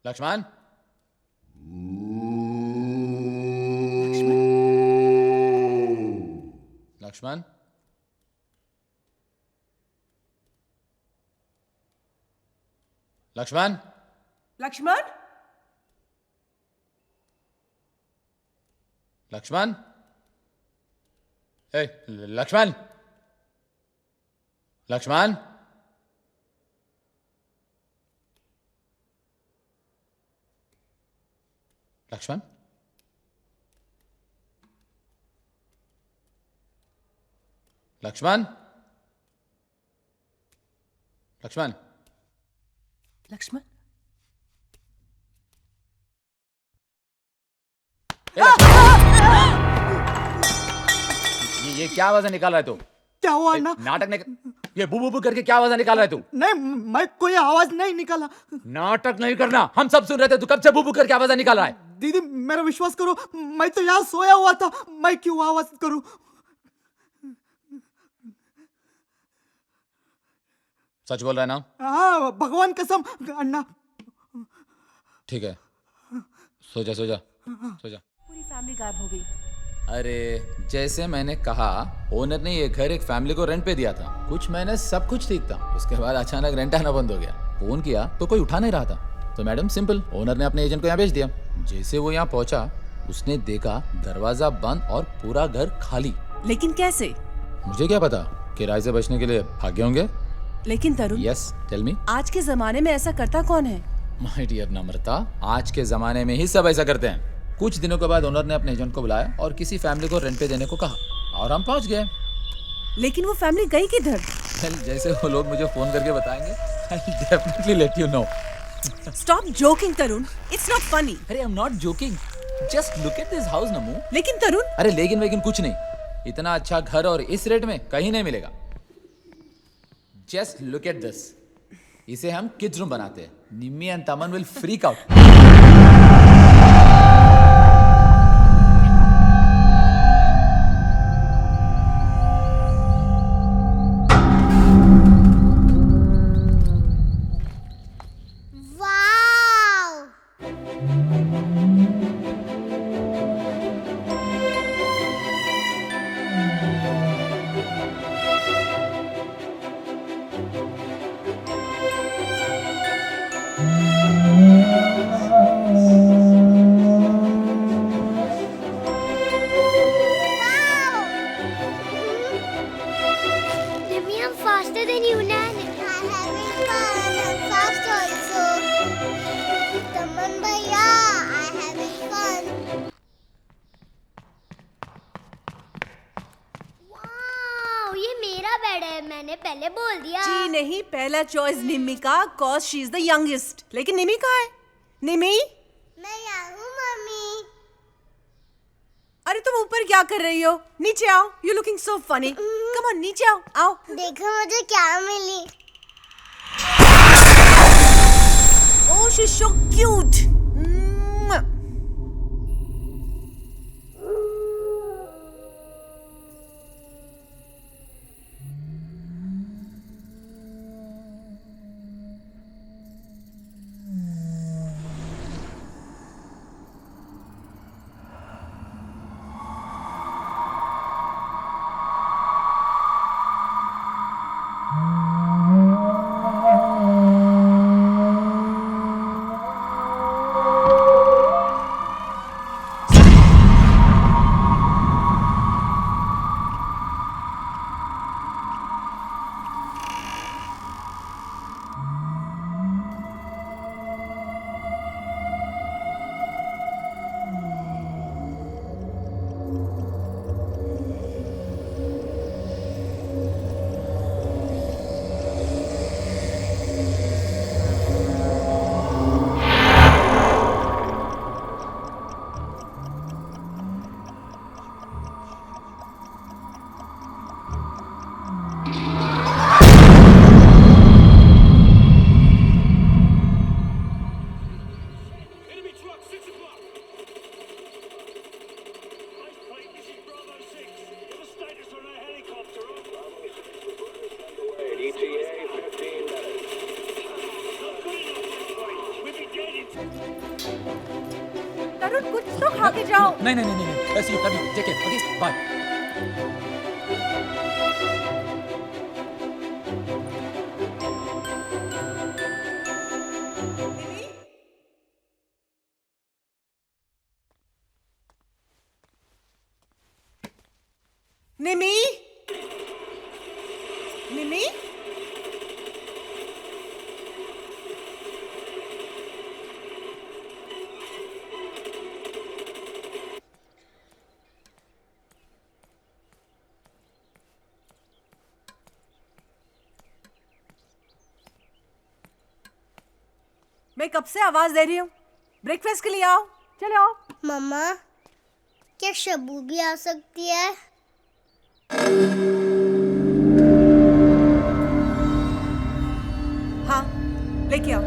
लक्ष्मण, लक्ष्मण, लक्ष्मण, लक्ष्मण, लक्ष्मण, ए, लक्ष्मण, लक्ष्मण, लक्ष्मण, लक्ष्मण, लक्ष्मण, लक्ष्मण, ये क्या आवाज निकाल रहा है तू? क्या हुआ ना? नाटक नहीं, ये बू बू बू करके क्या आवाज निकाल रहा है तू? नहीं, मैं कोई आवाज नहीं निकाला। नाटक नहीं करना, हम सब सुन रहे थे, तू कब से बू बू करके आवाज निकाल रहा है? दीदी मेरा विश्वास करो, मैं तो यहाँ सोया हुआ था, मैं क्यों आवाज करूं? सच बोल रहा है ना? हाँ भगवान कसम अन्ना। ठीक है, सो जा सो जा सो जा। पूरी फैमिली गायब हो गई। अरे जैसे मैंने कहा, ओनर ने ये घर एक फैमिली को रेंट पे दिया था। कुछ महीने सब कुछ ठीक था, उसके बाद अचानक रेंट आना बंद हो गया। फोन किया तो कोई उठा नहीं रहा था, तो मैडम सिंपल, ओनर ने अपने एजेंट को यहाँ भेज दिया। जैसे वो यहाँ पहुंचा, उसने देखा दरवाजा बंद और पूरा घर खाली। लेकिन कैसे? मुझे क्या पता, किराए से बचने के लिए भागे होंगे। लेकिन तरुण, यस टेल मी। आज के जमाने में ऐसा करता कौन है? माय डियर नम्रता, आज के जमाने में ही सब ऐसा करते हैं। कुछ दिनों के बाद ओनर ने अपने एजेंट को बुलाया और किसी फैमिली को रेंट पे देने को कहा, और हम पहुंच गए। लेकिन वो फैमिली गई किधर? जैसे वो लोग मुझे फोन करके बताएंगे, I'll definitely let you know. Stop joking Tarun, it's not funny. अरे I'm not joking. Just look at this house, नमू। लेकिन तरुण, अरे लेकिन कुछ नहीं, इतना अच्छा घर और इस रेट में कहीं नहीं मिलेगा। Just look at this. इसे हम किड्स रूम बनाते हैं। निम्मी एंड तमन will freak out. Jimmy, I'm faster than you, Nan. I'm having fun. I'm fast also. Taman bhaiya, I'm having fun. Wow, ये मेरा बेड है, मैंने पहले बोल दिया। जी नहीं, पहला चॉइस निम्मी का, cause she is the youngest. लेकिन निम्मी कहाँ है? निम्मी? मैं यहाँ हूँ मम्मी। अरे तुम ऊपर क्या कर रही हो? नीचे आओ, you looking so funny. Come on, नीचे आओ, आओ। देखो मुझे क्या मिली। Oh, she's so cute. तो खा के जाओ। नहीं नहीं नहीं नहीं, see you, love you, take care, okay, bye. निमी, निमी, मैं कब से आवाज दे रही हूँ, ब्रेकफास्ट के लिए आओ, चले आओ। मम्मा, क्या शबू भी आ सकती है? हाँ, लेके आओ।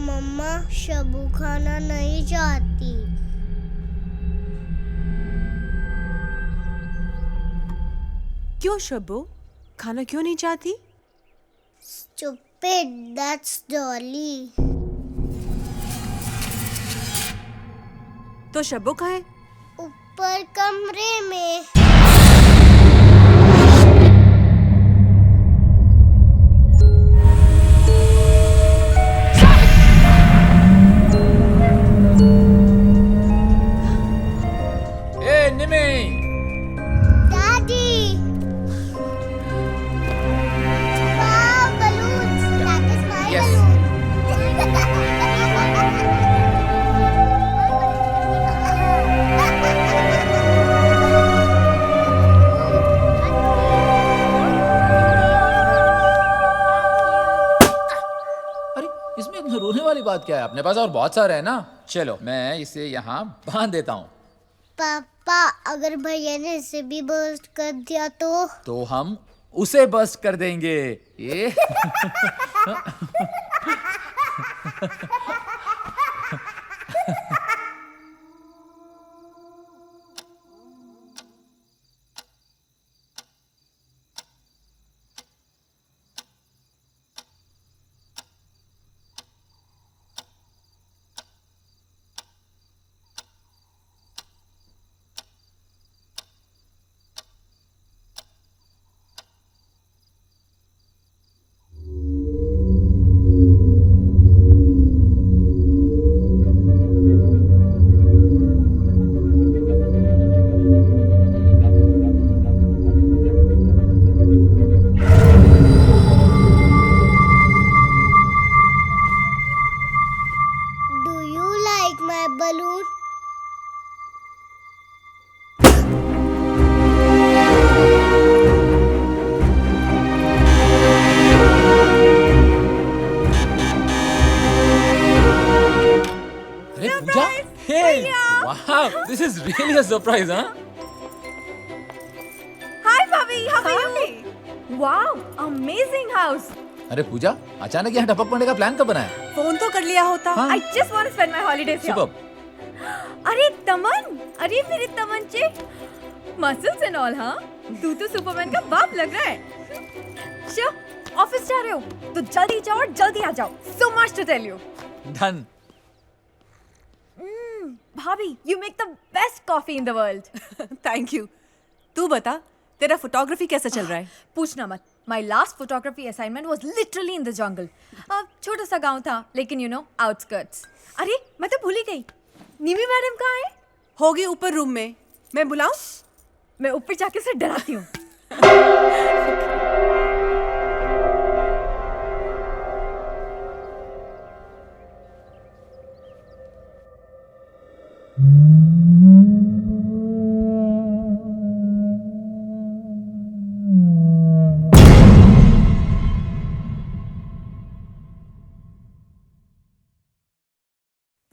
मम्मा, शबू खाना नहीं चाहती। क्यों शब्बू, खाना क्यों नहीं चाहती? Stupid, that's Dolly. तो शब्बू कहाँ है? ऊपर कमरे में। Hey, Nimi! Daddy! Wow, balloons! That is my Yes. अरे इसमें इतना रोने वाली बात क्या है? अपने पास और बहुत सारे हैं ना. चलो मैं इसे यहाँ बांध देता हूँ. पापा, अगर भैया ने इसे भी बर्स्ट कर दिया तो हम उसे बस्ट कर देंगे. ये do you like my balloon? अरे पूजा, hey, wow, this is really a surprise, huh? Hi, Bobby. How are you? Wow, amazing house. अरे पूजा, अचानक यहाँ टपक पड़ने का प्लान कब बनाया? फोन तो कर लिया होता। हाँ। I just want to spend my holidays here. Super. अरे तमन, अरे मेरे तमंचे, मसल्स एंड ऑल, हाँ? तू तो सुपरमैन का बाप लग रहा है। शो, ऑफिस जा रहे हो तो जल्दी जाओ और जल्दी आ जाओ। So much to tell you. Done. भाभी, you make the best coffee in the world. Thank you. तू बता, तेरा फोटोग्राफी कैसा चल रहा है? पूछना मत। My last photography assignment was literally in the jungle. छोटा सा गांव था, लेकिन you know, outskirts. अरे, मैं तो भूल ही गई। निमी मैडम कहाँ है? होगी ऊपर रूम में। मैं बुलाऊं? मैं ऊपर जाके उसे डराती हूँ।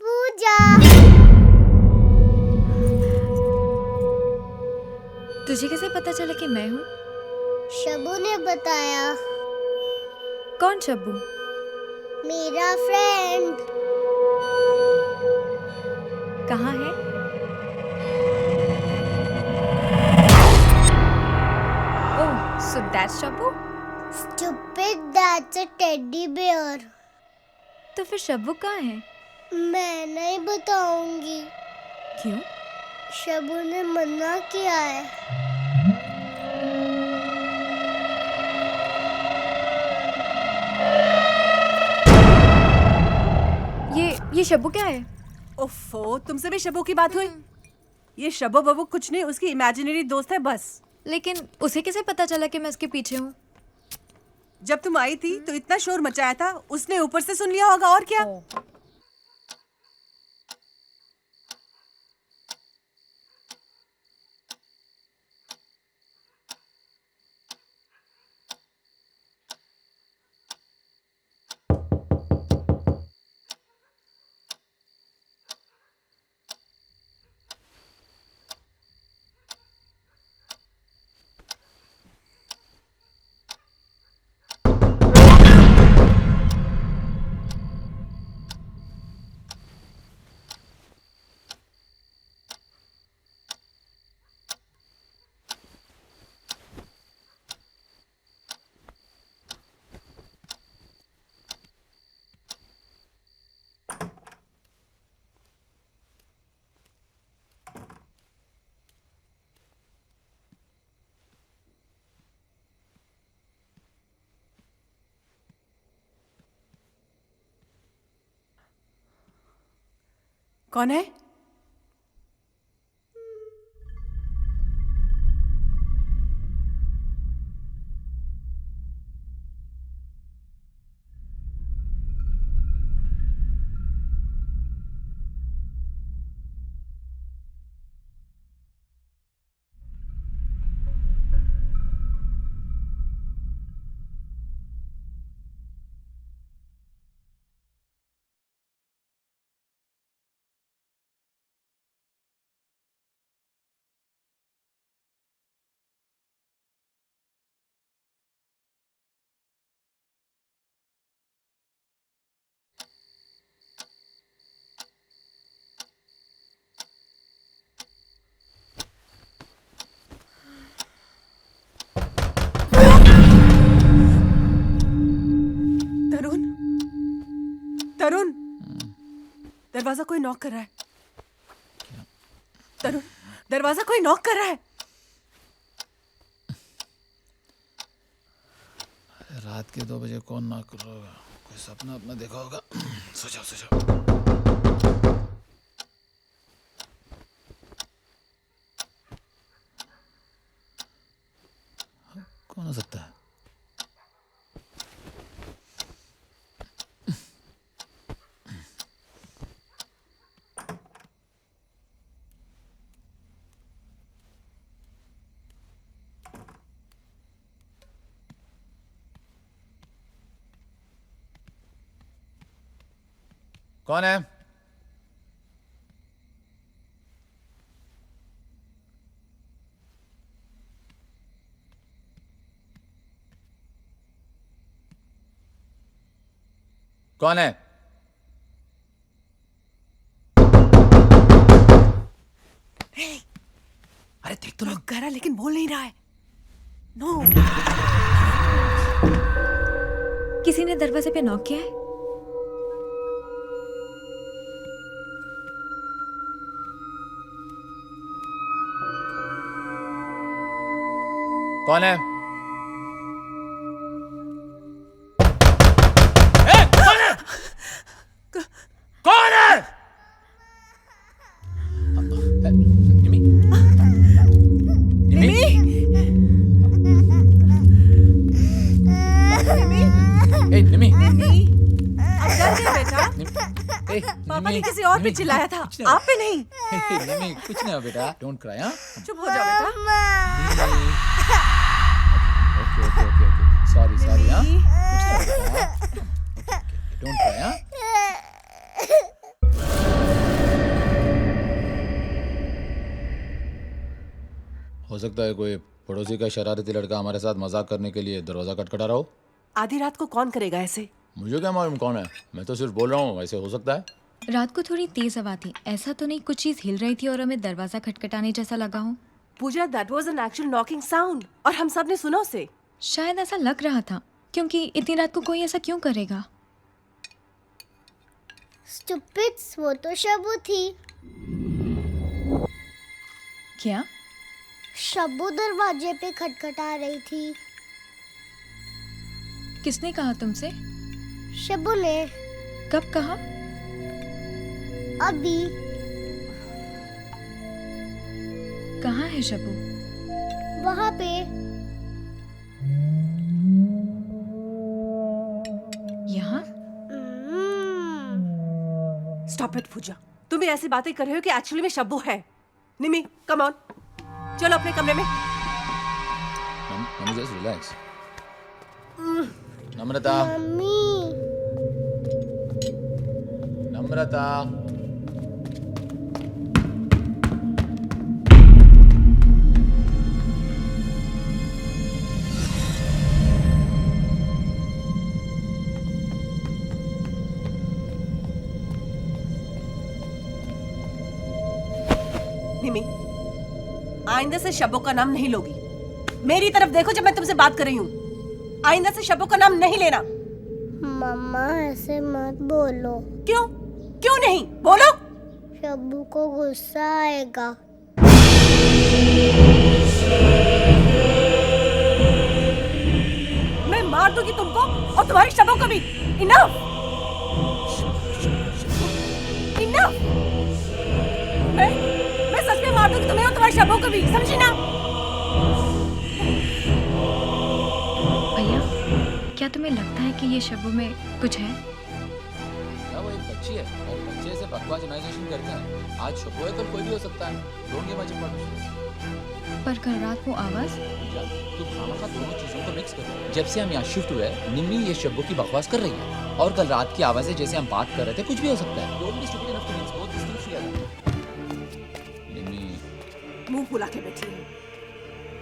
पूजा, तुझे कैसे पता चला कि मैं हूँ? शबू ने बताया। कौन शब्बू? मेरा फ्रेंड। कहाँ है? That's Shabbu? Stupid, that's a teddy bear. तो फिर शब्बू कहाँ है? मैं नहीं बताऊंगी। क्यों? शब्बू ने मना किया है। ये शब्बू क्या है? ओफो, तुमसे भी शब्बू की बात हुई? ये शब्बू बब्बू कुछ नहीं, उसकी इमेजिनरी दोस्त है बस। लेकिन उसे कैसे पता चला कि मैं इसके पीछे हूँ? जब तुम आई थी तो इतना शोर मचाया था, उसने ऊपर से सुन लिया होगा और क्या। कौन है? तरुण, दरवाजा कोई नॉक कर रहा है। तरुण, दरवाजा कोई नॉक कर रहा है। रात के 2 बजे कौन नॉक कर रहा होगा? कोई सपना अपना देखा होगा। सो जाओ। कौन हो सकता है? कौन है? कौन है? अरे देख तो नॉक कर रहा है लेकिन बोल नहीं रहा है। नो। किसी ने दरवाजे पे नॉक किया है? कौन है? कौन है? निमी? निमी? ए, निमी? अब डर गए बेटा? ए, पापा ने निमी, किसी और पे निमी, चिल्लाया था, कुछ नहीं आप पे नहीं। हुआ। निमी, कुछ नहीं हुआ बेटा। Don't cry. हाँ, चुप हो जाओ बेटा। ओके। सॉरी। हाँ, निमी। कुछ नहीं हुआ बेटा। Don't cry. हाँ, हो सकता है कोई पड़ोसी का शरारती लड़का हमारे साथ मजाक करने के लिए दरवाजा खटखटा रहा हो। आधी रात को कौन करेगा ऐसे? मुझे क्या मालूम कौन है, मैं तो सिर्फ बोल रहा हूँ, ऐसे हो सकता है। रात को थोड़ी तेज हवा थी, ऐसा तो नहीं कुछ चीज हिल रही थी और हमें दरवाजा खटखटाने जैसा लगा हो? Puja, that was an actual knocking sound और हम सब ने सुना उसे। शायद ऐसा लग रहा था, क्योंकि इतनी रात को कोई ऐसा क्यों करेगा? स्टूपिड्स, वो तो शब्बू थी। क्या? शब्बू दरवाजे पे खटखटा रही थी। किसने कहा तुमसे? शब्बू ने। कब कहा? अभी। कहाँ है शब्बू? वहाँ पे। यहाँ? स्टॉप इट पूजा, तुम भी ऐसी बातें कर रहे हो कि एक्चुअली में शब्बू है। निमी, कम ऑन, चलो अपने कमरे में। Mummy just relax. Namrata, mummy. Namrata. Nimi, आइंदा से शब्बू का नाम नहीं लोगी। मेरी तरफ देखो जब मैं तुमसे बात कर रही हूँ। आइंदा से शब्बू का नाम नहीं लेना। मम्मा ऐसे मत बोलो। क्यों? क्यों नहीं? बोलो। शब्बू को गुस्सा आएगा। मैं मार दूंगी तुमको और तुम्हारी शब्बू को भी। Enough, enough. मैं सच में मार दूंगी तुम्हें और तुम्हारी शब्बू को भी, समझी ना? भैया, क्या तुम्हें लगता है कि ये शब्बू में कुछ है? क्या वो एक बच्ची है और बच्चे से बकवास इमेजिनेशन करते हैं। आज शुभ है, कल कोई भी हो सकता है। Don't give much importance. पर कल रात वो आवाज? तू खामखा दोनों चीजों को मिक्स कर। जब से हम यहाँ शिफ्ट हुए हैं, निम्मी ये शब्बों की बकवास कर रही है और कल रात की आवाजें जैसे हम बात कर रहे थे, कुछ भी हो सकता है। Don't be stupid enough to mix both this things together. Nimmi, मुंह फुला के बैठी है।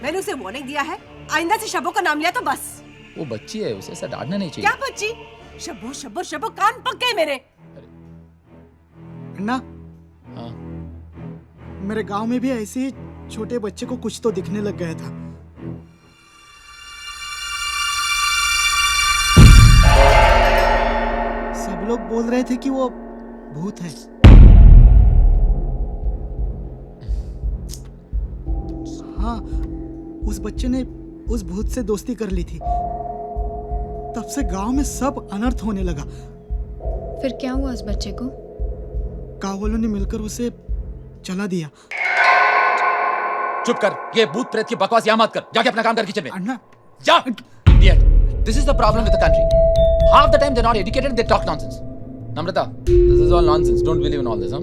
मैंने उसे वार्निंग दिया है, आइंदा से शब्बू का नाम लिया तो बस। वो बच्ची है, उसे ऐसा डांटना नहीं चाहिए। क्या बच्ची? शब्बू शब्बू शब्बू, कान पक गए मेरे। अन्ना, हाँ, मेरे गांव में भी ऐसे ही छोटे बच्चे को कुछ तो दिखने लग गया था। सब लोग बोल रहे थे कि वो भूत है। हाँ, उस बच्चे ने उस भूत से दोस्ती कर ली थी। तब से गांव में सब अनर्थ होने लगा। फिर क्या हुआ उस बच्चे को? गांव वालों ने मिलकर उसे जला दिया। चुप कर। ये भूत प्रेत की बकवास यहाँ मत कर। जाके अपना काम कर किचन में। अन्ना, जा, idiot. This is the problem with the country. Half the time they're not educated, they talk nonsense. Namrata, this is all nonsense. Don't believe in all this, huh?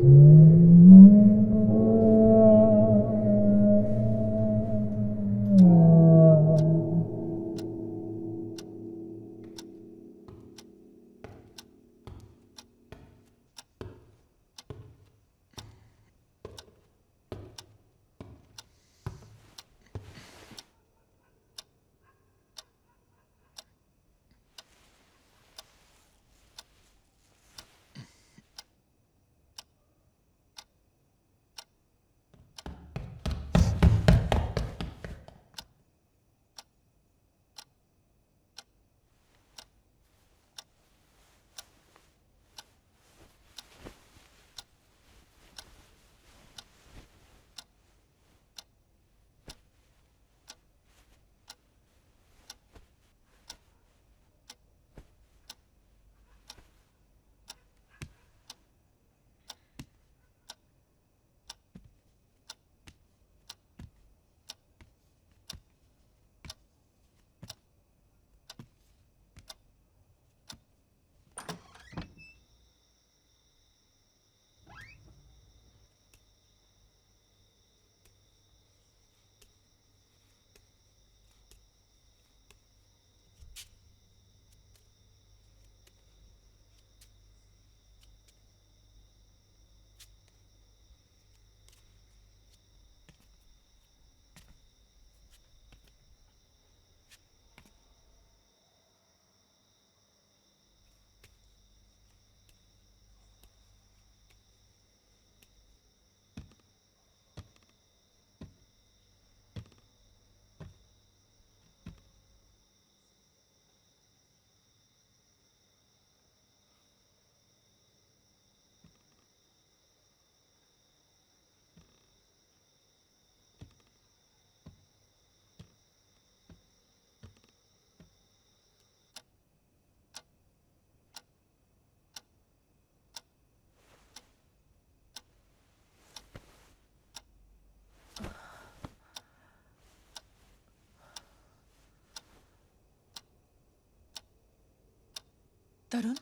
Tarun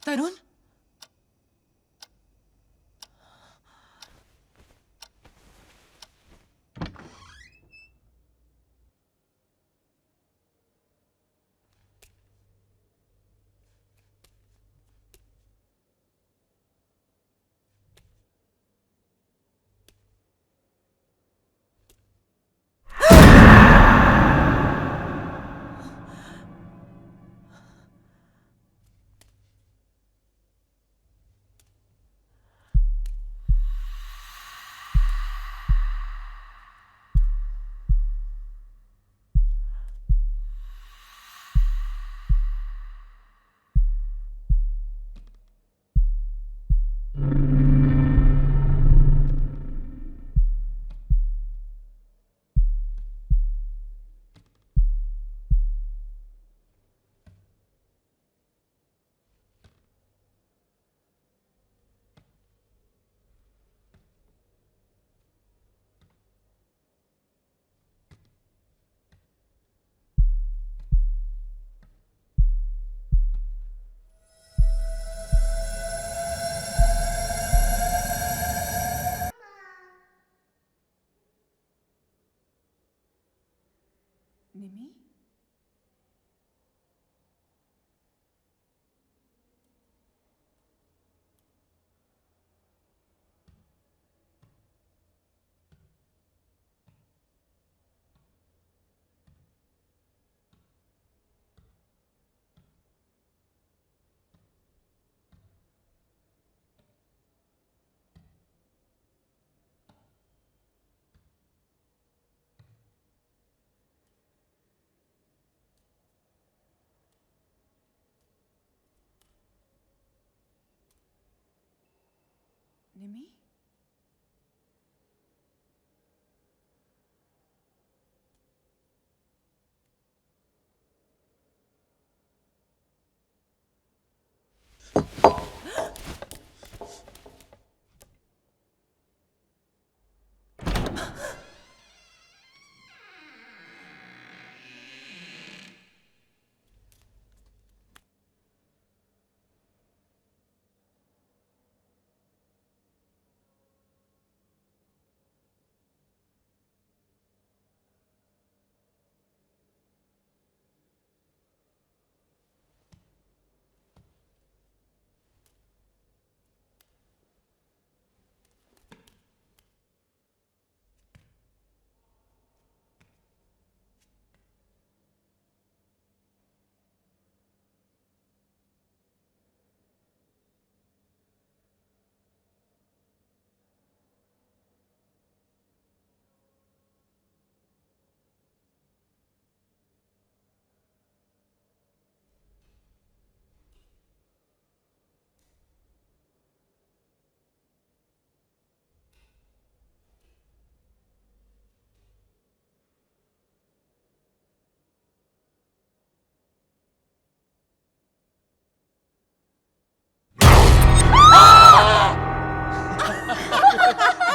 Tarun Nimi Nimi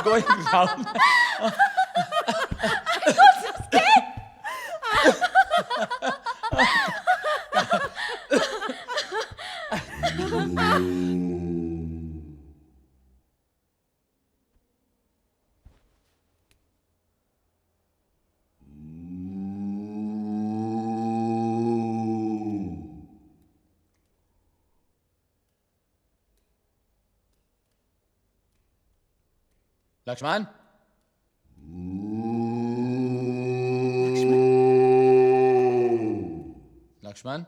Going round. Lakshman Lakshman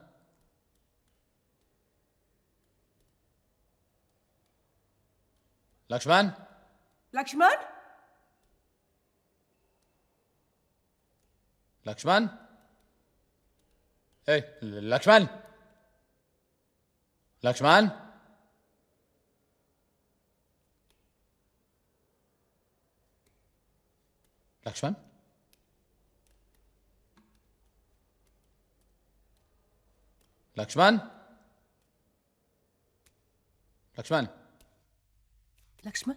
Lakshman Lakshman Lakshman ए लक्ष्मण लक्ष्मण लक्ष्मण लक्ष्मण लक्ष्मण लक्ष्मण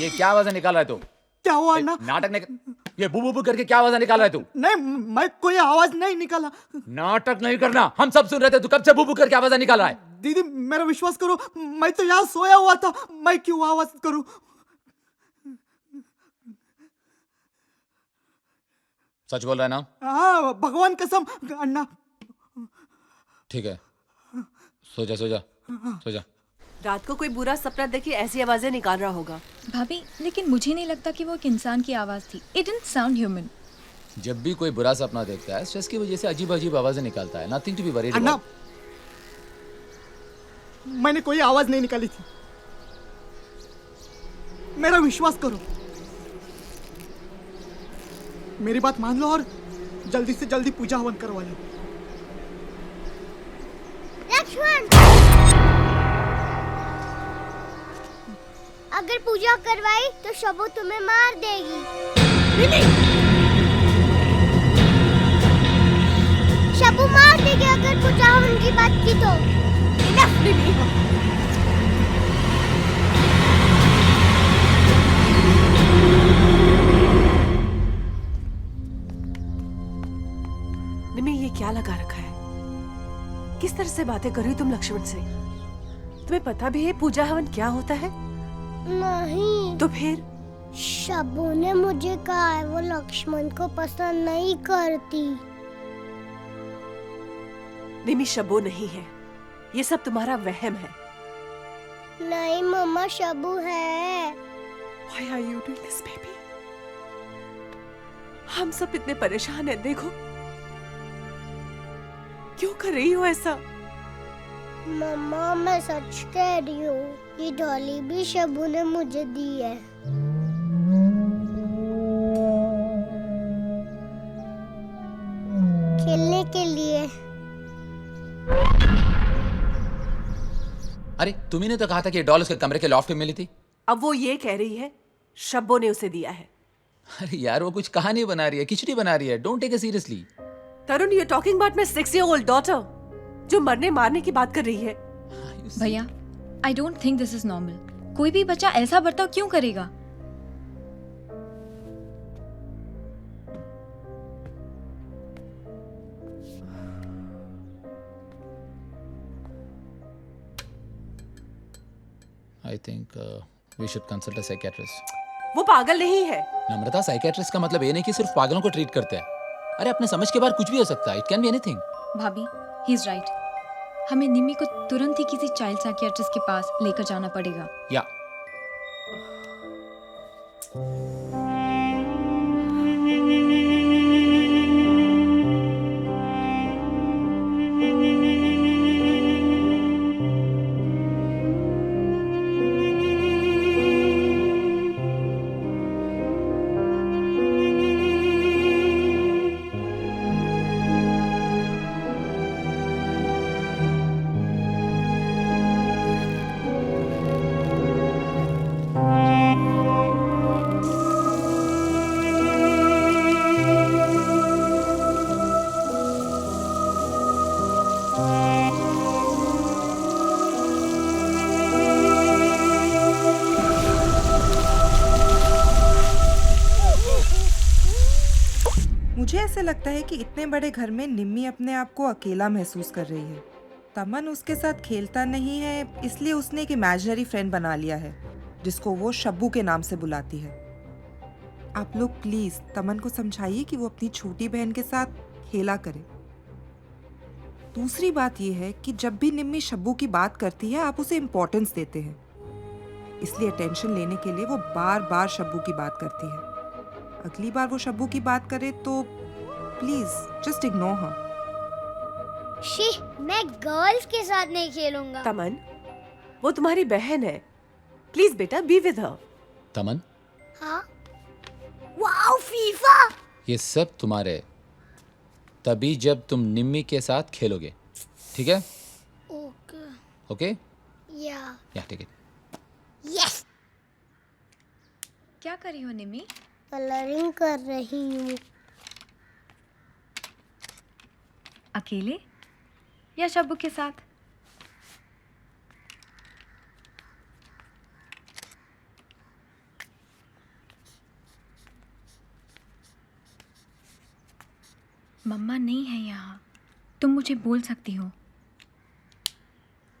ये क्या आवाज निकाल रहा है तू? क्या हुआ अन्ना? नाटक ये बू बू करके क्या आवाज निकाल रहा है तू? नहीं, मैं कोई आवाज नहीं निकाला। नाटक नहीं करना, हम सब सुन रहे थे, तू कब से बू बू करके आवाज निकाल रहा है? दीदी मेरा विश्वास करो, मैं तो यहाँ सोया हुआ था, मैं क्यों आवाज करूं? सच बोल रहा है ना? हाँ भगवान कसम अन्ना। ठीक है, सो जा सो जा सो जा। रात को कोई बुरा सपना देखी ऐसी आवाजें निकाल रहा होगा। भाभी लेकिन मुझे नहीं लगता कि वो एक इंसान की आवाज थी। It didn't sound human. जब भी कोई बुरा सपना देखता है स्ट्रेस की वजह से अजीब अजीब आवाजें निकालता है। Nothing to be worried Anna, about. मैंने कोई आवाज नहीं निकाली थी, मेरा विश्वास करो। मेरी बात मान लो और जल्दी से जल्दी पूजा हवन करवा लो। लक्ष्मण, अगर पूजा करवाई तो शबू तुम्हें मार देगी। शबू मार देगी अगर पूजा हवन की बात की तो। निमी ये क्या लगा रखा है? किस तरह से बातें कर रही हो तुम लक्ष्मण से? तुम्हें पता भी है पूजा हवन क्या होता है? नहीं, तो फिर शबू ने मुझे कहा है वो लक्ष्मण को पसंद नहीं करती। निमी शबो नहीं है, ये सब तुम्हारा वहम है। नहीं मम्मा, शबू है। Why are you doing this, baby? हम सब इतने परेशान हैं, देखो क्यों कर रही हो ऐसा? मम्मा मैं सच कह रही हूँ, ये डॉली भी शबू ने मुझे दी है। खेलने के लिए। अरे तुम्ही ने तो कहा था कि डॉल उसके कमरे के लॉफ्ट में मिली थी। अब वो ये कह रही है शब्बो ने उसे दिया है। अरे यार वो कुछ कहानी बना रही है, खिचड़ी बना रही है। Don't take it seriously. Tarun, you talking about my 6-year-old daughter जो मरने मारने की बात कर रही है। भैया I don't think this is normal. कोई भी बच्चा ऐसा बर्ताव क्यों करेगा? I think we should consult a psychiatrist. वो पागल नहीं है। नम्रता, साइकियाट्रिस्ट का मतलब ये नहीं कि सिर्फ पागलों को ट्रीट करते हैं। अरे अपने समझ के बाहर कुछ भी हो सकता है। It can be anything. भाभी ही इज राइट। हमें निम्मी को तुरंत ही किसी चाइल्ड साइकियाट्रिस्ट के पास लेकर जाना पड़ेगा। या मुझे ऐसे लगता है कि इतने बड़े घर में निम्मी अपने आप को अकेला महसूस कर रही है। तमन उसके साथ खेलता नहीं है, इसलिए उसने एक इमेजिनरी फ्रेंड बना लिया है जिसको वो शब्बू के नाम से बुलाती है। आप लोग प्लीज तमन को समझाइए कि वो अपनी छोटी बहन के साथ खेला करे। दूसरी बात यह है कि जब भी निम्मी शब्बू की बात करती है आप उसे इम्पोर्टेंस देते हैं, इसलिए अटेंशन लेने के लिए वो बार बार शब्बू की बात करती है। अगली बार वो शब्बू की बात करे तो please just ignore her. She, मैं गर्ल्स के साथ नहीं खेलूंगा। तमन, वो तुम्हारी बहन है। प्लीज बेटा, बी विद हर। तमन, हाँ? Wow FIFA! ये सब तुम्हारे तभी जब तुम निम्मी के साथ खेलोगे, ठीक है? ओके। ओके? या टेक इट। यस। क्या कर रही हो निम्मी? कलरिंग कर रही हूँ। अकेले या शब्बू के साथ? मम्मा नहीं है यहाँ, तुम मुझे बोल सकती हो।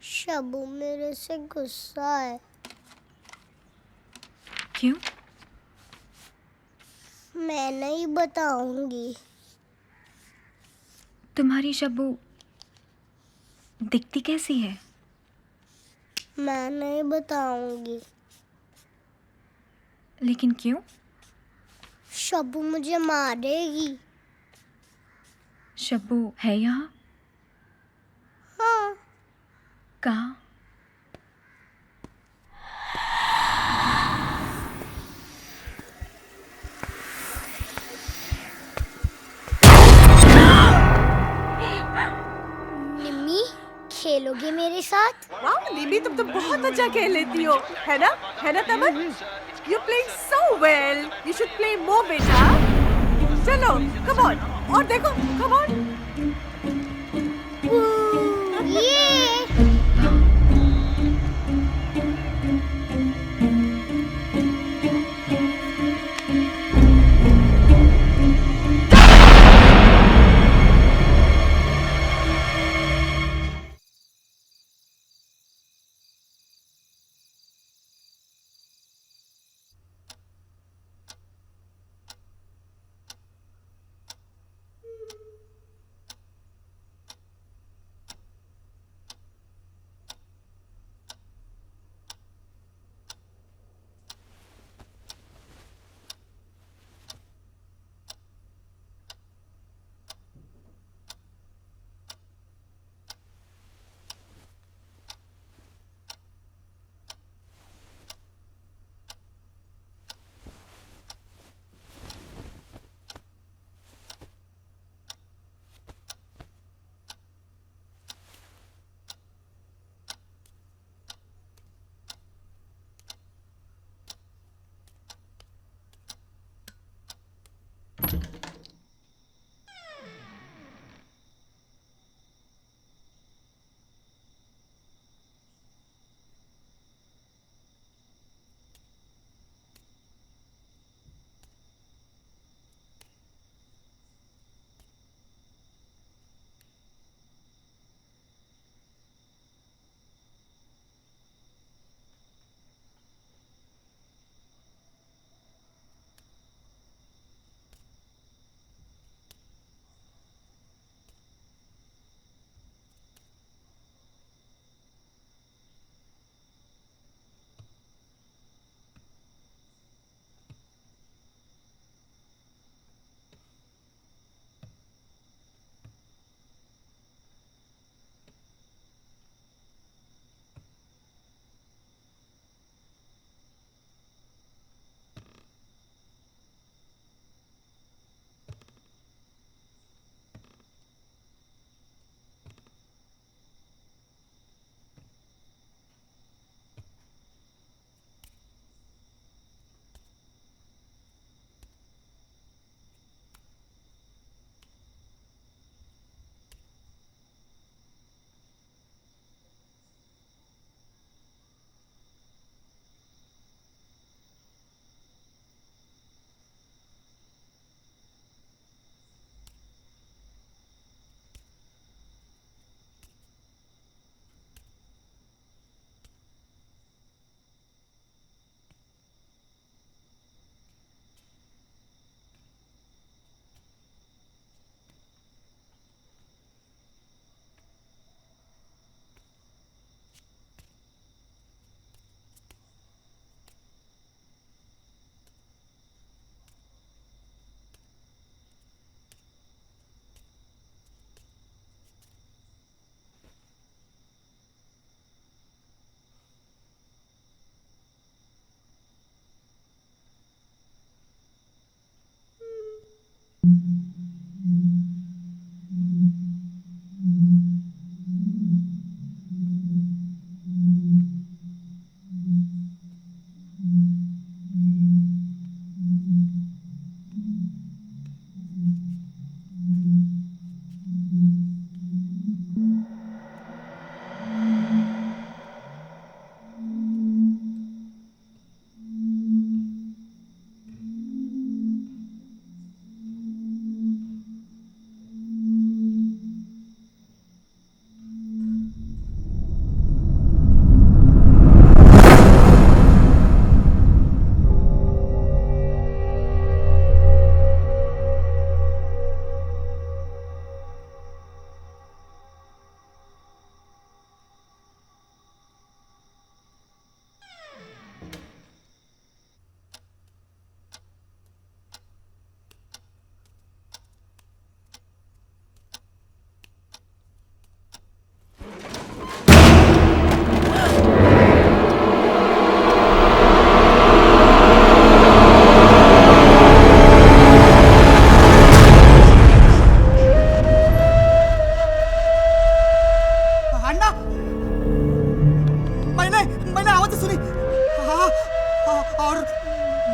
शबू मेरे से गुस्सा है। क्यों? मैं नहीं बताऊंगी। तुम्हारी शब्बू दिखती कैसी है? मैं नहीं बताऊंगी। लेकिन क्यों? शबू मुझे मारेगी। शब्बू है यहाँ? हाँ। कहाँ? निम्मी, खेलोगे मेरे साथ? वाह निमी, तुम तो बहुत अच्छा खेल लेती हो, है ना? है ना तमन? You playing so well. You should play more बेटा। चलो, कम ऑन, और देखो, कम ऑन। ये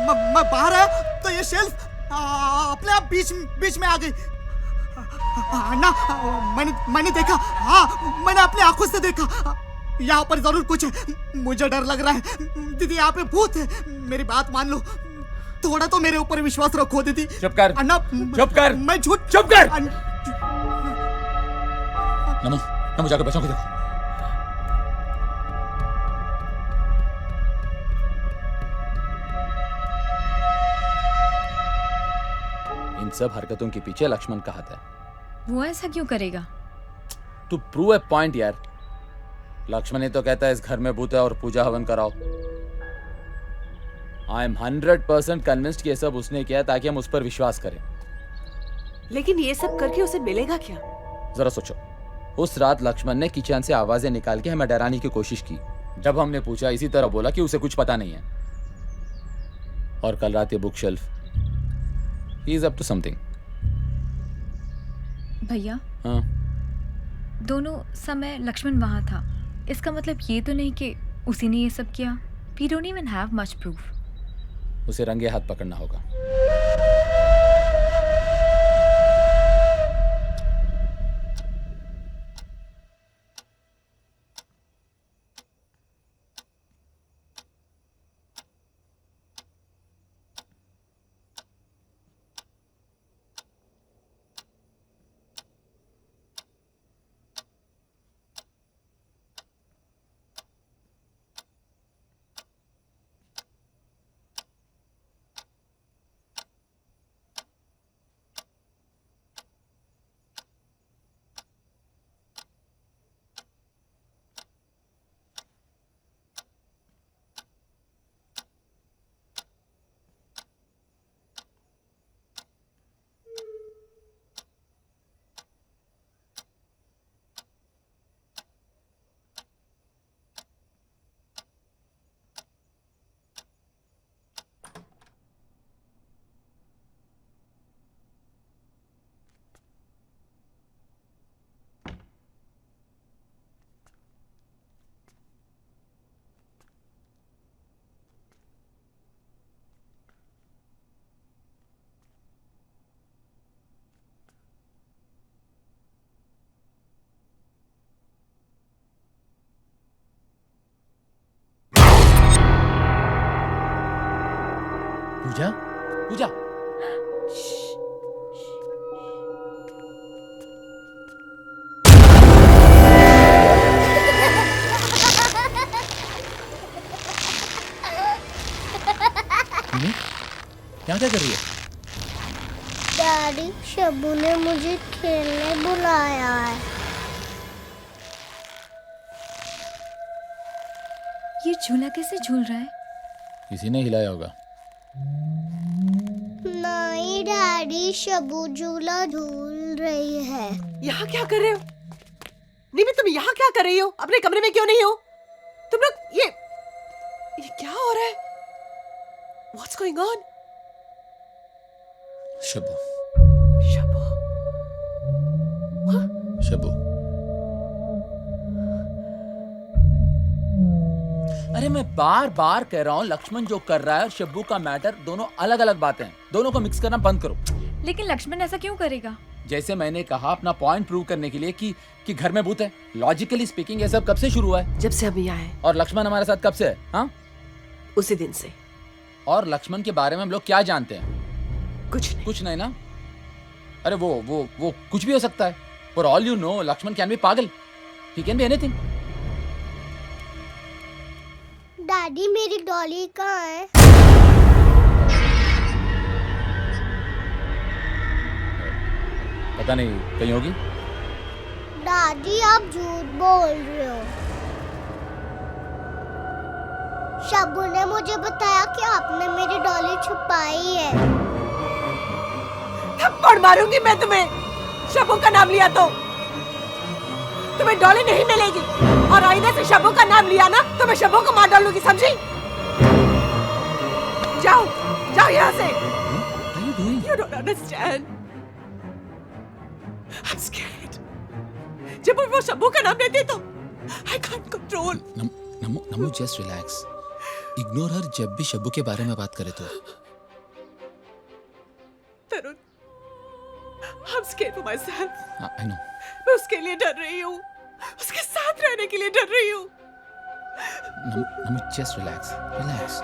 मैं बाहर आया तो ये शेल्फ अपने आप बीच में आ गई। अन्ना, मैंने देखा, हाँ मैंने अपने आंखों से देखा। यहाँ पर जरूर कुछ है, मुझे डर लग रहा है। दीदी यहाँ पे भूत है, मेरी बात मान लो, थोड़ा तो मेरे ऊपर विश्वास रखो दीदी। चुप कर अन्ना, चुप कर, मैं झूठ चुप कर। नमो जाकर बच्चों को देखो। इन सब हरकतों के पीछे लक्ष्मण का हाथ है। वो ऐसा क्यों करेगा? टू प्रूव ए पॉइंट यार। लक्ष्मण ही तो कहता है इस घर में भूत है और पूजा हवन कराओ। आई एम 100% कन्विंस्ड कि ये सब उसने किया ताकि हम उस पर विश्वास करें। लेकिन ये सब करके उसे मिलेगा क्या? जरा सोचो, उस रात लक्ष्मण ने किचन से आवाजें निकाल के हमें डराने की कोशिश की। जब हमने पूछा इसी तरह बोला कि उसे कुछ पता नहीं है। और कल रात ये book shelf, he is up to something. भैया, हाँ, दोनों समय लक्ष्मण वहां था, इसका मतलब ये तो नहीं कि उसी ने ये सब किया। We don't even have much proof. उसे रंगे हाथ पकड़ना होगा। पूजा, पूजा, यहाँ क्या कर रही है? डैडी, शब्बू ने मुझे खेलने बुलाया है। ये झूला कैसे झूल रहा है? किसी ने हिलाया होगा। नहीं डैडी, शब्बू झूला झूल रही है। यहाँ क्या कर रहे हो? निमी, तुम यहाँ क्या कर रही हो? अपने कमरे में क्यों नहीं हो? तुम लोग ये क्या हो रहा है? What's going on? Shabbu, Shabbu, Shabbu, अरे मैं बार बार कह रहा हूँ लक्ष्मण जो कर रहा है और शब्बू का मैटर दोनों अलग अलग बातें हैं। दोनों को मिक्स करना बंद करो। लेकिन लक्ष्मण ऐसा क्यों करेगा? जैसे मैंने कहा, अपना पॉइंट प्रूव करने के लिए कि घर में भूत है। लॉजिकली स्पीकिंग ये सब कब से शुरू हुआ है? जब से हम यहाँ आए और लक्ष्मण हमारे साथ कब से है? हाँ, उसी दिन से। और लक्ष्मण के बारे में हम लोग क्या जानते हैं? कुछ नहीं ना। अरे वो कुछ भी हो सकता है। For all you know Lakshman can be पागल। He can be anything. Daddy, मेरी डॉली कहाँ है? पता नहीं, कहीं होगी। दादी, आप झूठ बोल रहे हो। शब्बू ने मुझे बताया कि आपने मेरी डॉली छुपाई है। थप्पड़ मारूंगी मैं तुम्हें। शब्बू का नाम लिया तो तुम्हें डॉली नहीं मिलेगी। और आईने से शब्बू का नाम लिया ना तो मैं शब्बू को मार डालूंगी, समझी? जाओ जाओ यहाँ से। You don't understand. I'm scared. जब वो शब्बू का नाम लेती है तो I can't control. NaMo, just relax. Ignore her जब भी शब्बू के बारे में बात करे तो। तरुण, I'm scared for myself. I know. मैं उसके लिए डर रही हूँ, उसके साथ रहने के लिए डर रही हूँ। नमी जस्ट रिलैक्स रिलैक्स।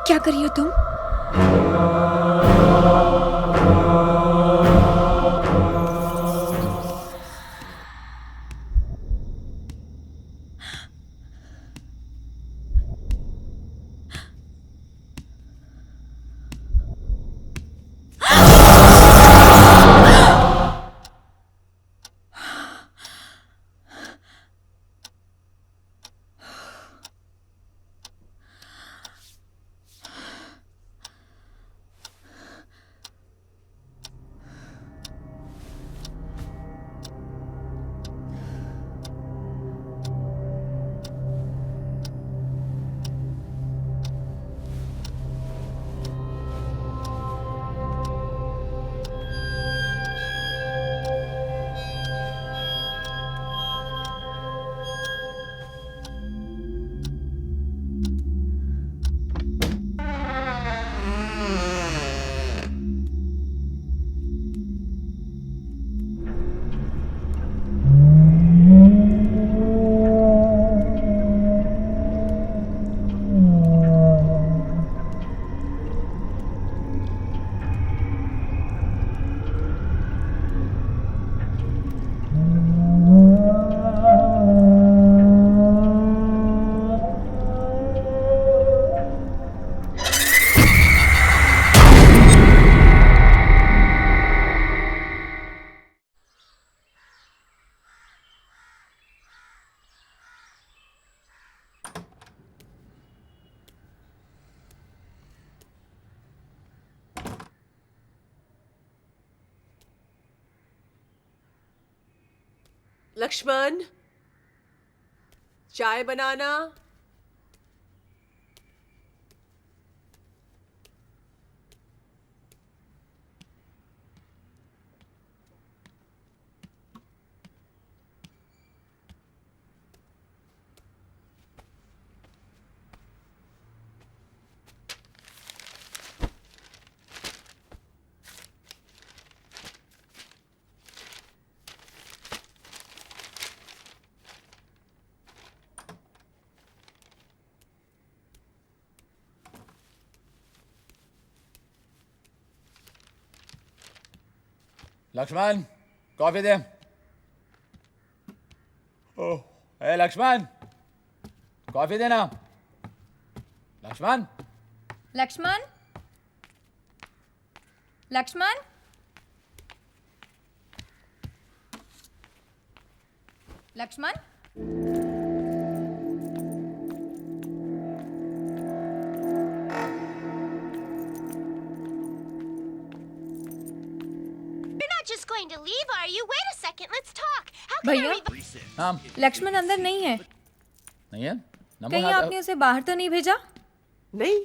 क्या कर रही हो तुम? लक्ष्मण, चाय बनाना। लक्ष्मण, कॉफी दे। ओह, ए लक्ष्मण, कॉफी देना। Lakshman, Lakshman, Lakshman, Lakshman. You're not just going to leave, are you? Wait a second, let's talk. How can I भैया, read the... हाँ, लक्ष्मण अंदर नहीं है। नहीं है? नमो कहीं नाथ- आपने उसे बाहर तो नहीं भेजा? नहीं,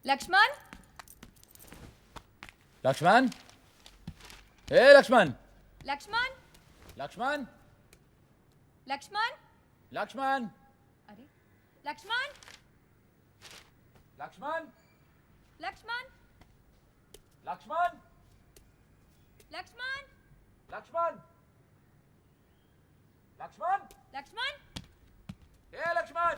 लक्ष्मण, लक्ष्मण, ए लक्ष्मण, लक्ष्मण, लक्ष्मण, लक्ष्मण। लक्ष्मण, अरे, लक्ष्मण, लक्ष्मण, लक्ष्मण, लक्ष्मण, लक्ष्मण, लक्ष्मण, लक्ष्मण, लक्ष्मण। ए लक्ष्मण।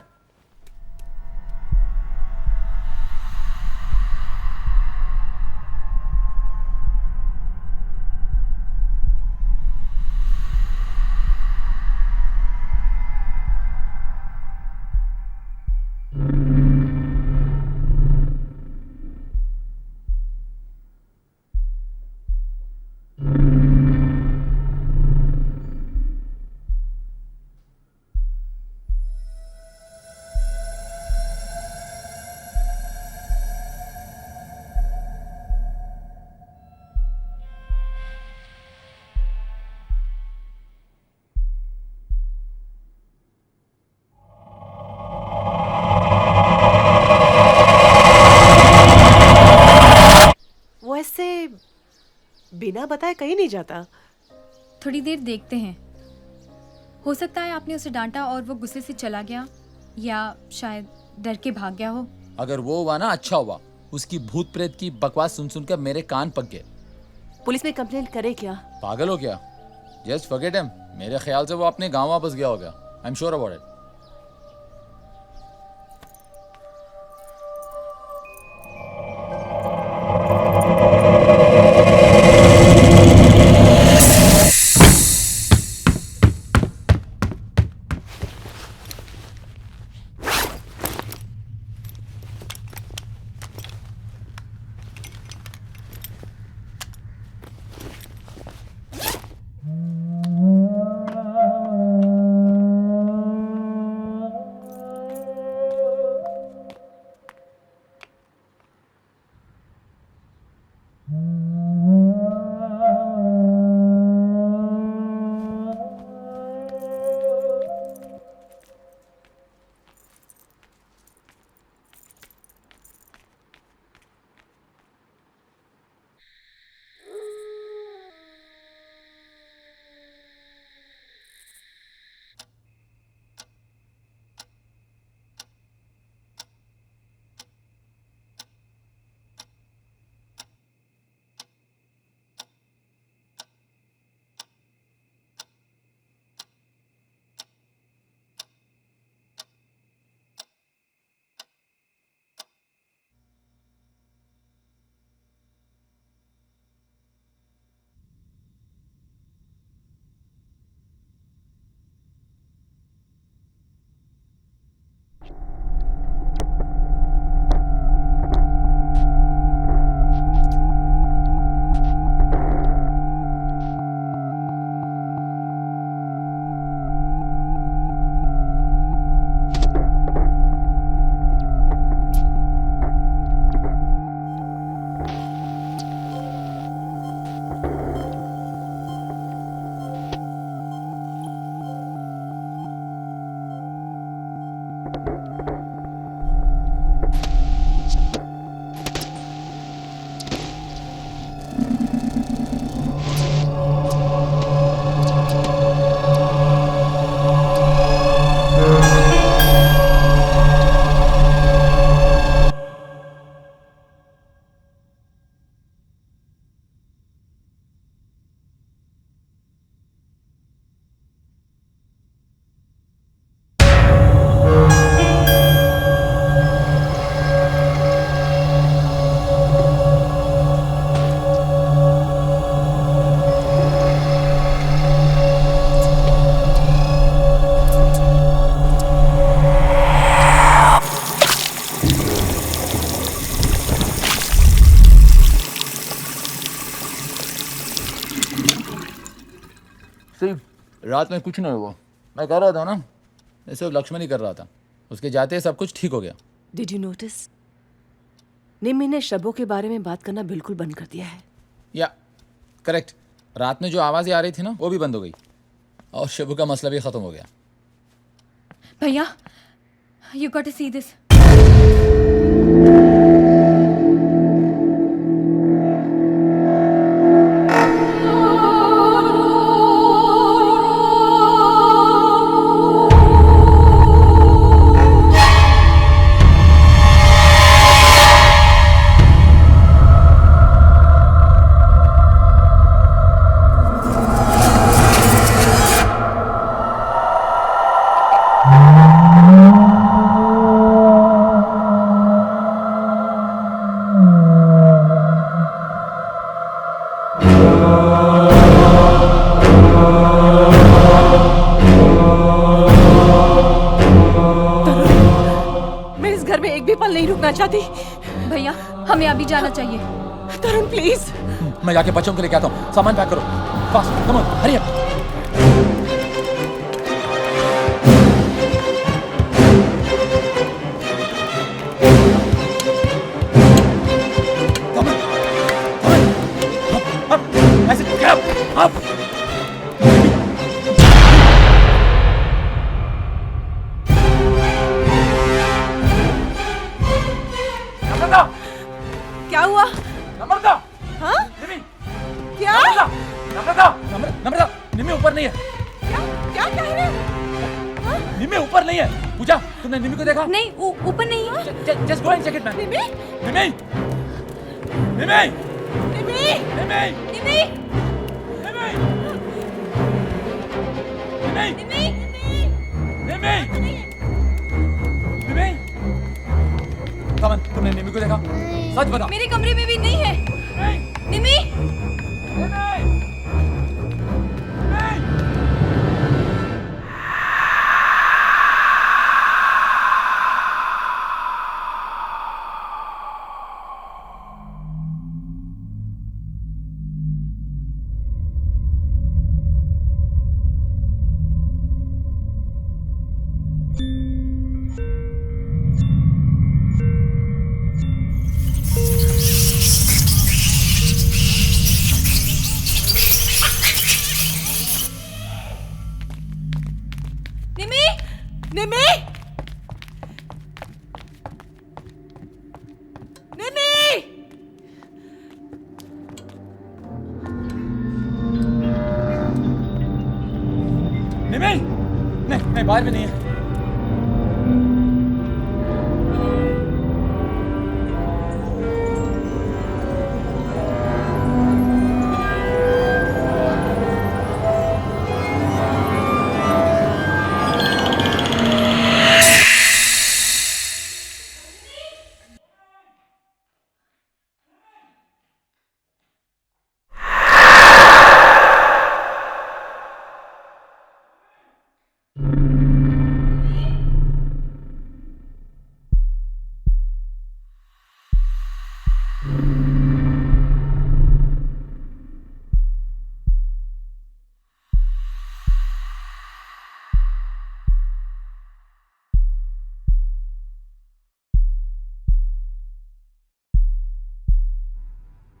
वो ऐसे बिना बताए कहीं नहीं जाता। थोड़ी देर देखते हैं। हो सकता है आपने उसे डांटा और वो गुस्से से चला गया, या शायद डर के भाग गया हो। अगर वो हुआ ना, अच्छा हुआ। उसकी भूत प्रेत की बकवास सुन सुनकर मेरे कान पक गए। पुलिस में कंप्लेंट करे क्या? पागल हो क्या? Just forget him. मेरे ख्याल से वो अपने गांव वापस गया होगा। I am sure about it. रात में कुछ नहीं हुआ, मैं कर रहा था ना, ये सब लक्ष्मण ही कर रहा था। उसके जाते ही सब कुछ ठीक हो गया। डिड यू नोटिस निम्मी ने शबों के बारे में बात करना बिल्कुल बंद कर दिया है। या करेक्ट, रात में जो आवाज़ें आ रही थी ना वो भी बंद हो गई और शबू का मसला भी ख़त्म हो गया। भैया, you got to see this. मैं इस घर में एक भी पल नहीं रुकना चाहती। भैया, हमें अभी जाना चाहिए। तरुण प्लीज। मैं जाके बच्चों के लिए कहता हूँ, सामान पैक करो, fast, come on, hurry up. ऐसे up. नम्रता, क्या हुआ? नम्रता, हाँ? निमी, क्या? नम्रता, निमी ऊपर नहीं है। क्या क्या कह रहे हो? निमी ऊपर नहीं है। पूजा, तुमने निमी को देखा? नहीं, ऊपर नहीं है। Just go and check it, man. निमी? निमी, निमी, निमी? निमी, निमी, निमी, निमी, निमी, निमी, निमी। कमन, तुमने निमी को देखा? सच बताओ। मेरे कमरे में भी नहीं है। निमी, निमी, निमी? निमी? निमी, नहीं, बाहर में नहीं है।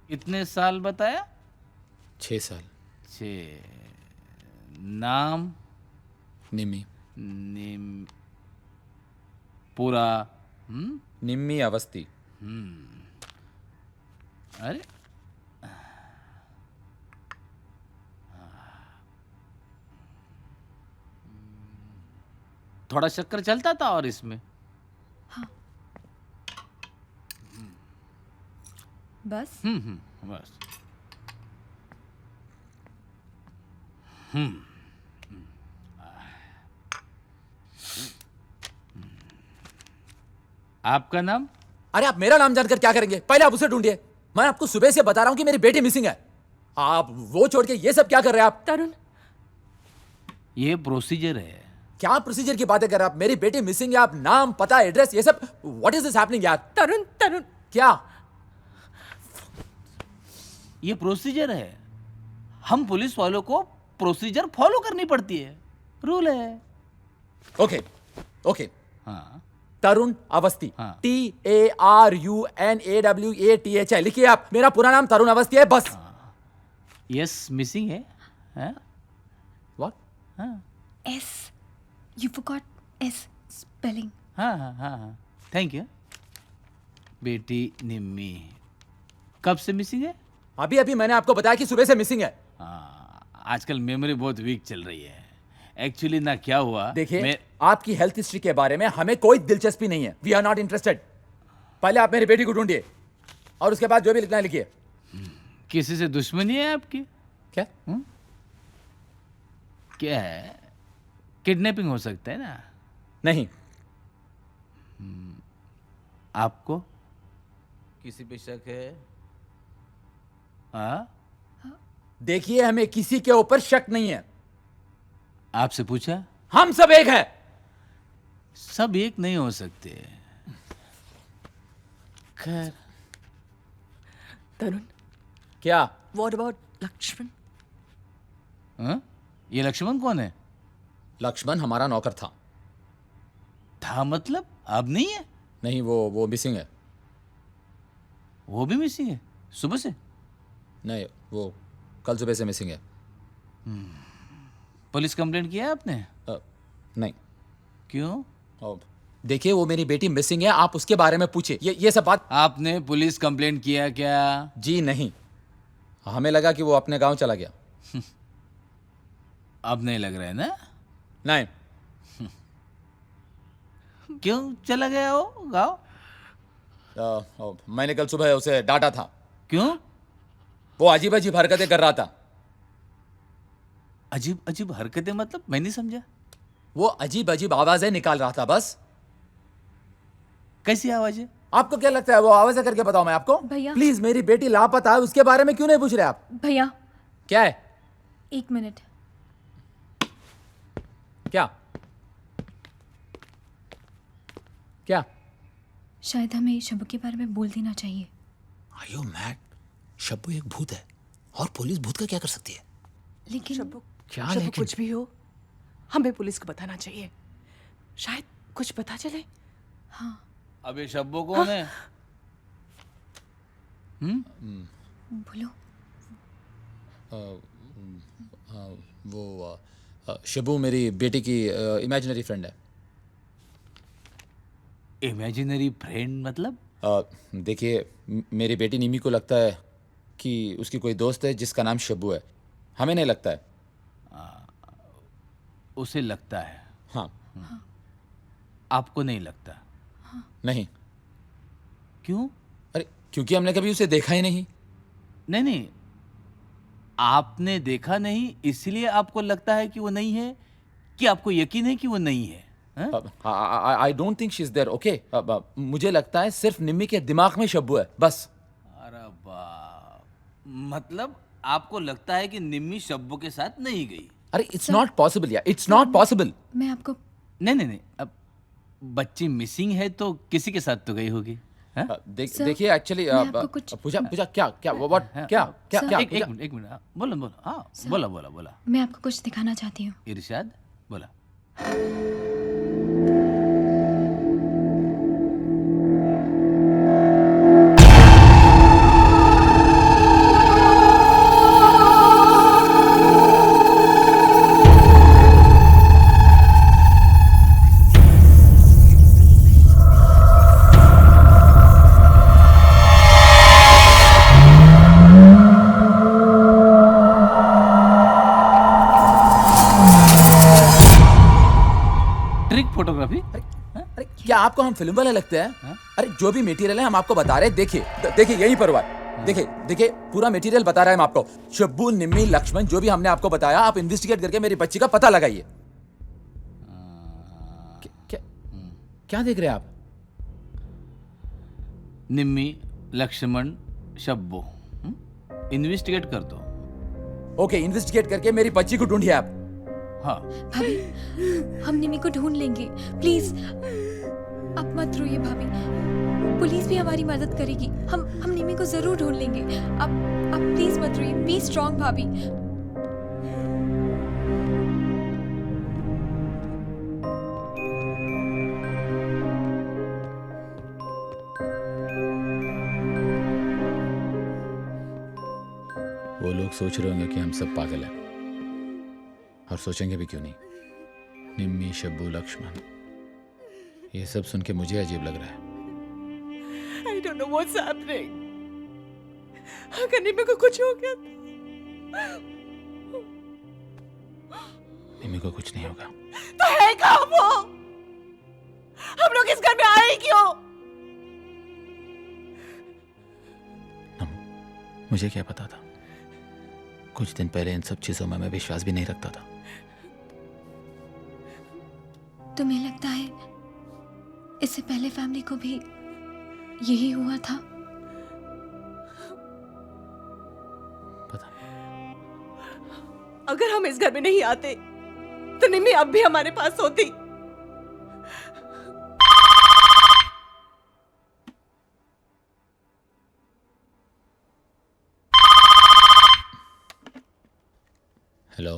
कितने साल बताया? 6 साल। 6। नाम? निम्मी। पूरा? निम्मी अवस्थी। अरे थोड़ा शक्कर चलता था और इसमें? बस। बस। आपका नाम? अरे आप मेरा नाम जानकर क्या करेंगे? पहले आप उसे ढूंढिए। मैं आपको सुबह से बता रहा हूं कि मेरी बेटी मिसिंग है। आप वो छोड़ के ये सब क्या कर रहे हैं आप? तरुण, ये प्रोसीजर है। क्या प्रोसीजर की बातें कर रहे हैं आप? मेरी बेटी मिसिंग है, आप नाम, पता, एड्रेस, ये सब व्हाट इज दिस हैपनिंग यार? तरुण, तरुण। क्या? ये प्रोसीजर है। हम पुलिस वालों को प्रोसीजर फॉलो करनी पड़ती है, रूल है। ओके ओके, हाँ तरुण अवस्थी, हाँ। TARUNAWATHI, लिखिए आप। मेरा पूरा नाम तरुण अवस्थी है, बस। यस मिसिंग है, हाँ What? हाँ S. You forgot S spelling. हाँ हाँ हाँ हाँ, थैंक यू। बेटी निम्मी कब से मिसिंग है? अभी अभी मैंने आपको बताया कि सुबह से मिसिंग है। हाँ, आजकल मेमोरी बहुत वीक चल रही है। एक्चुअली ना क्या हुआ, देखिए, आपकी हेल्थ हिस्ट्री के बारे में हमें कोई दिलचस्पी नहीं है। We are not interested. पहले आप मेरी बेटी को ढूंढिए और उसके बाद जो भी लिखना है लिखिए। किसी से दुश्मनी है आपकी? क्या? क्या है, किडनैपिंग हो सकता है ना? नहीं। आपको किसी पे शक है? हाँ, देखिए, हमें किसी के ऊपर शक नहीं है। आपसे पूछा? हम सब एक है। सब एक नहीं हो सकते। खैर, तरुण, क्या? what about Lakshman? हाँ? ये लक्ष्मण कौन है? लक्ष्मण हमारा नौकर था। था मतलब अब नहीं है? नहीं, वो मिसिंग है। वो भी मिसिंग है सुबह से? नहीं, वो कल सुबह से मिसिंग है। पुलिस कंप्लेंट किया है आपने? नहीं। क्यों? देखिए, वो मेरी बेटी मिसिंग है, आप उसके बारे में पूछिए। ये सब बात। आपने पुलिस कंप्लेंट किया क्या? जी नहीं, हमें लगा कि वो अपने गांव चला गया। अब नहीं लग रहा है ना? नहीं। क्यों चला गया वो गाँव? मैंने कल सुबह उसे डांटा था। क्यों? वो अजीब अजीब हरकतें कर रहा था। अजीब अजीब हरकतें मतलब मैं नहीं समझा। वो अजीब अजीब आवाजें निकाल रहा था, बस। कैसी आवाज है? आपको क्या लगता है वो आवाजें करके बताऊं मैं आपको? भैया। प्लीज, मेरी बेटी लापता है, उसके बारे में क्यों नहीं पूछ रहे आप? भैया, क्या है? 1 मिनट। क्या? क्या? शायद हमें शब्बू के बारे में बोल देना चाहिए। Are you mad? शब्बू एक भूत है और पुलिस भूत का क्या कर सकती है? लेकिन शब्बू, क्या शब्बू, लेकिन? कुछ भी हो, हमें पुलिस को बताना चाहिए। शायद कुछ पता चले। अब ये शब्बो कौन है? बोलो। वो शब्बू मेरी बेटी की इमेजिनरी फ्रेंड है। इमेजिनरी फ्रेंड मतलब? देखिए, मेरी बेटी निमी को लगता है कि उसकी कोई दोस्त है जिसका नाम शब्बू है। हमें नहीं लगता है। उसे लगता है, हाँ। आपको नहीं लगता? नहीं। क्यों? अरे, क्योंकि हमने कभी उसे देखा ही नहीं। नहीं नहीं, आपने देखा नहीं इसलिए आपको लगता है कि वो नहीं है, कि आपको यकीन है कि वो नहीं है? I don't think she is there. Okay, मुझे लगता है सिर्फ निम्मी के दिमाग में शब्बू है, बस। अरे बाप, मतलब आपको लगता है कि निम्मी शब्बो के साथ नहीं गई? अरे, इट्स नॉट पॉसिबल यार, इट्स नॉट पॉसिबल। मैं आपको नहीं नहीं नहीं, अब बच्ची मिसिंग है तो किसी के साथ तो गई होगी। हाँ? Sir, देखिए, एक्चुअली मैं आपको कुछ- पूजा क्या व्हाट क्या क्या Sir, क्या एक पूजा? मिनट एक मिनट, हाँ, बोलो हाँ, बोला। मैं आपको कुछ दिखाना चाहती हूँ। इरशाद बोला। Trick photography? अरे, क्या आपको हम फिल्म वाले लगते हैं? अरे, जो भी मटेरियल है हम आपको बता रहे हैं। देखिए यही पर हुआ है। देखिए पूरा मटेरियल बता रहा है हम आपको। शब्बू, निम्मी, लक्ष्मण, जो भी हमने आपको बताया, आप इन्वेस्टिगेट करके मेरी बच्ची का पता लगाइए। क्या देख रहे हैं आप? निम्मी, लक्ष्मण, शब्बो, इन्वेस्टिगेट कर दो। ओके, इन्वेस्टिगेट करके मेरी बच्ची को ढूंढिए आप। हाँ, भाभी, हम निमी को ढूंढ लेंगे, प्लीज। आप मत रोइए भाभी, पुलिस भी हमारी मदद करेगी। हम निमी को जरूर ढूंढ लेंगे। आप प्लीज मत रोइए, बी स्ट्रांग भाभी। वो लोग सोच रहे होंगे कि हम सब पागल हैं, और सोचेंगे भी क्यों नहीं। निम्मी, शब्बू, लक्ष्मण, ये सब सुन के मुझे अजीब लग रहा है। I don't know what's happening. अगर निम्मी को कुछ हो गया निम्मी को कुछ नहीं होगा। तो है कहाँ वो? हम लोग इस घर में आए ही क्यों? मुझे क्या पता था? कुछ दिन पहले इन सब चीजों में मैं विश्वास भी नहीं रखता था। तुम्हें लगता है इससे पहले फैमिली को भी यही हुआ था? पता। अगर हम इस घर में नहीं आते तो निम्मी अब भी हमारे पास होती। Hello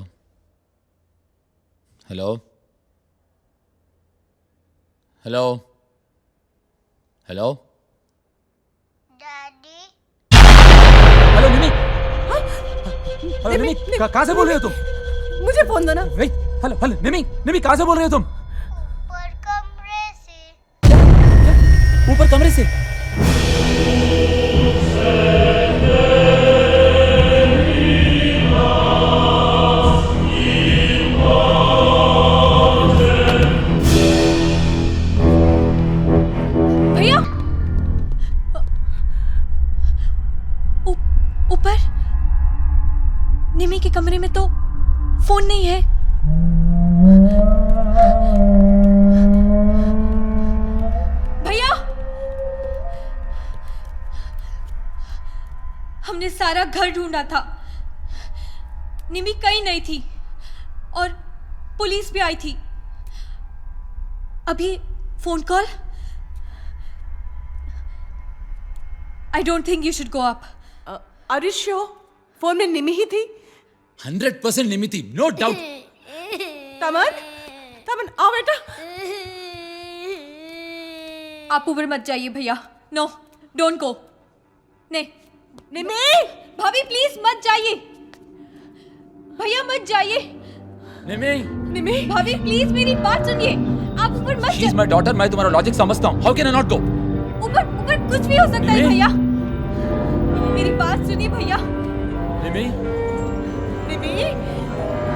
hello hello hello Daddy, hello Nimi. Hello Nimi, कहाँ से बोल रहे हो तुम? मुझे फोन दो ना। वेट, हेलो हेलो निमी, निमी कहाँ से बोल रहे हो तुम? ऊपर कमरे से। ऊपर कमरे से। भैया ऊपर निमी के कमरे में तो फोन नहीं है। भैया हमने सारा घर ढूंढा था, निमी कहीं नहीं थी और पुलिस भी आई थी। अभी phone call. I don't think you should go up. Are you sure? Phone में निम्मी ही थी? 100% निम्मी थी, नो डाउट। तमन, तमन आओ बेटा। आप ऊपर मत जाइए भैया। No, don't go. नहीं, निम्मी, भाभी प्लीज मत जाइए। भैया मत जाइए। निम्मी, निम्मी, भाभी प्लीज मेरी बात सुनिए। आप ऊपर मत शी इज माय डॉटर, मैं तुम्हारा लॉजिक समझता हूँ। How can I not go? ऊपर ऊपर कुछ भी हो सकता है निम्मी। भैया। मेरी बात सुनिए भैया। निम्मी, निम्मी,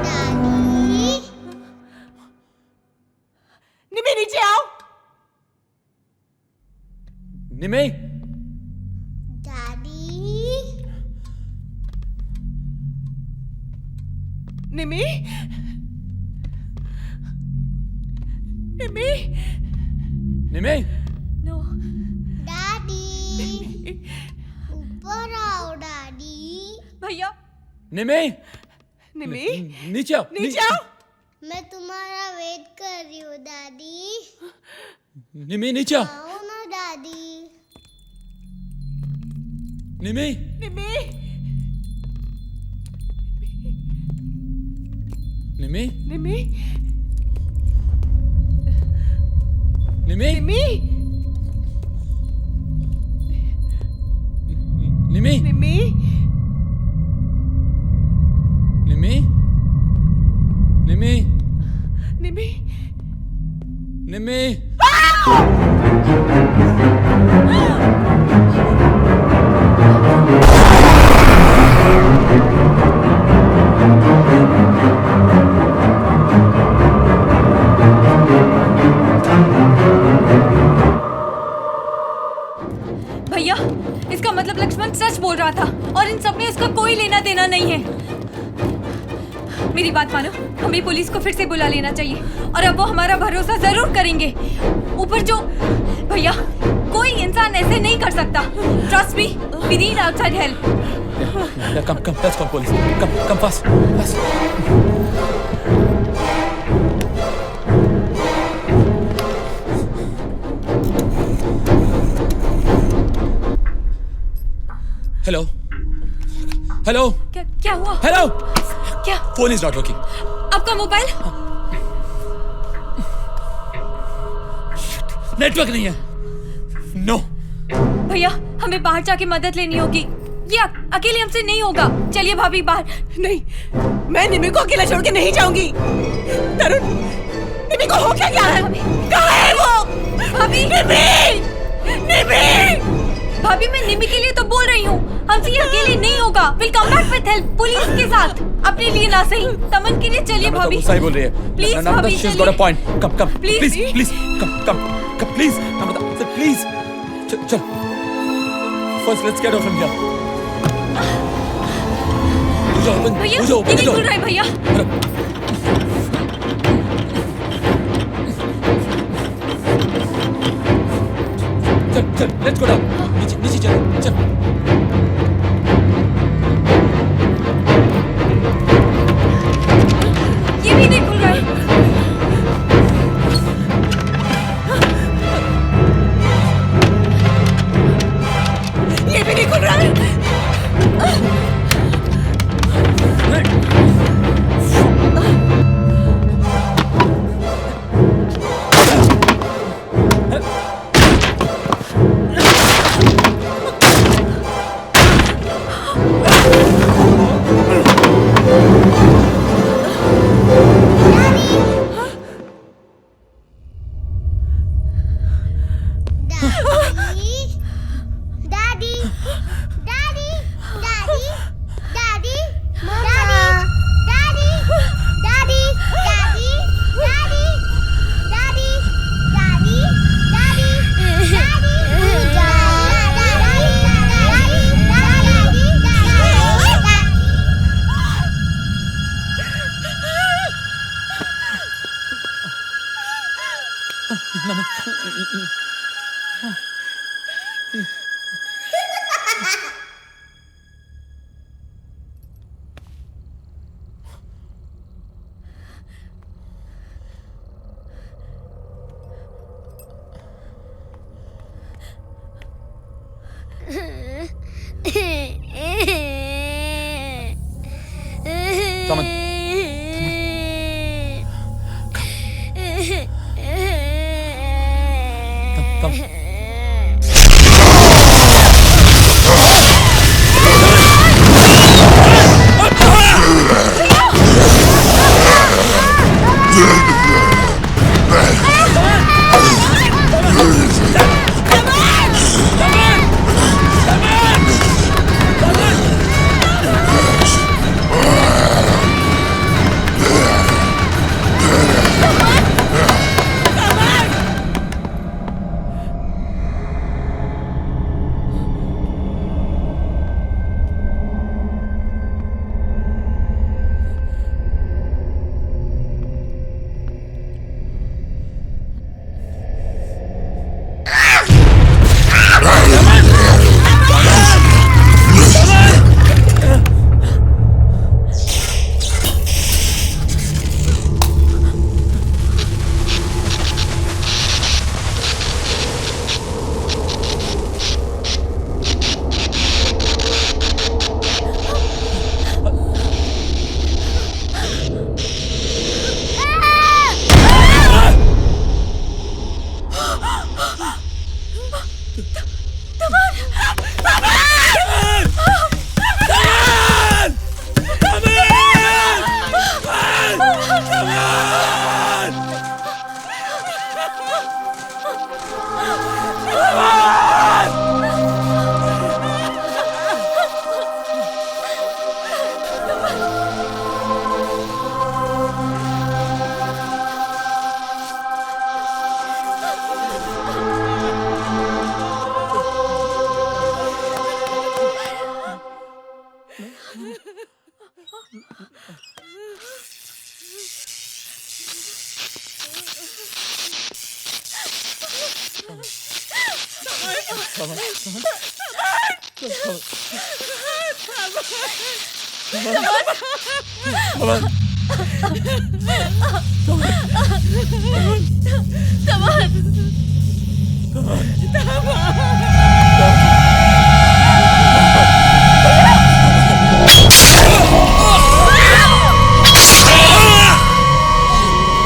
Daddy, निम्मी नीचे आओ। निम्मी, Daddy, निम्मी, निम्मी, निम्मी, नो, Daddy, ऊपर आओ Daddy। भैया निम्मी, निम्मी, नीचे आओ, नीचे आओ। मैं तुम्हारा वेट कर रही हूँ दादी। निम्मी नीचे आओ। आओ ना दादी। निम्मी, निम्मी, निम्मी, निम्मी, निम्मी, निम्मी, निम्मी, निम्मी, निम्मी, निम्मी, निम्मी। निम्मी, भैया इसका मतलब लक्ष्मण सच बोल रहा था और इन सब में उसका कोई लेना देना नहीं है। मेरी बात मानो, हमें पुलिस को फिर से बुला लेना चाहिए और अब वो हमारा भरोसा जरूर करेंगे। ऊपर जो भैया कोई इंसान ऐसे नहीं कर सकता। Trust me, we need outside help. come, let's call police. Come fast, fast. Hello, hello, क्या हुआ? हेलो, क्या? Phone is not working. आपका मोबाइल? नेटवर्क नहीं है। नो, भैया हमें बाहर जाके मदद लेनी होगी। ये अकेले हमसे नहीं होगा। चलिए भाभी बाहर। नहीं, मैं निमी को अकेला छोड़ के नहीं जाऊंगी। तरुण, निमी को हो क्या गया है? कहाँ है वो? भाभी निमी! भाभी मैं निमी के लिए तो बोल रही हूँ, हमसे ये अकेले नहीं होगा। Will come back with help, police के साथ। अपने लिए ना सही, तमन के लिए। चलिए भाभी। सही बोल रही है। Please, Namrata, भाभी, she's got a चलिए। point. Come, Please. please, come, please, Namrata, sir, please. चल. First, let's get out from here. भैया ये नहीं खुल रहा है भैया। चल, let's go down. नीचे चल. ये भी नहीं खुल रहा है। ये भी नहीं खुल रहा है। Daddy, Daddy, Daddy, Daddy, Daddy, Daddy, Daddy, Daddy, Daddy, Daddy, Daddy, Daddy, Come on. Come.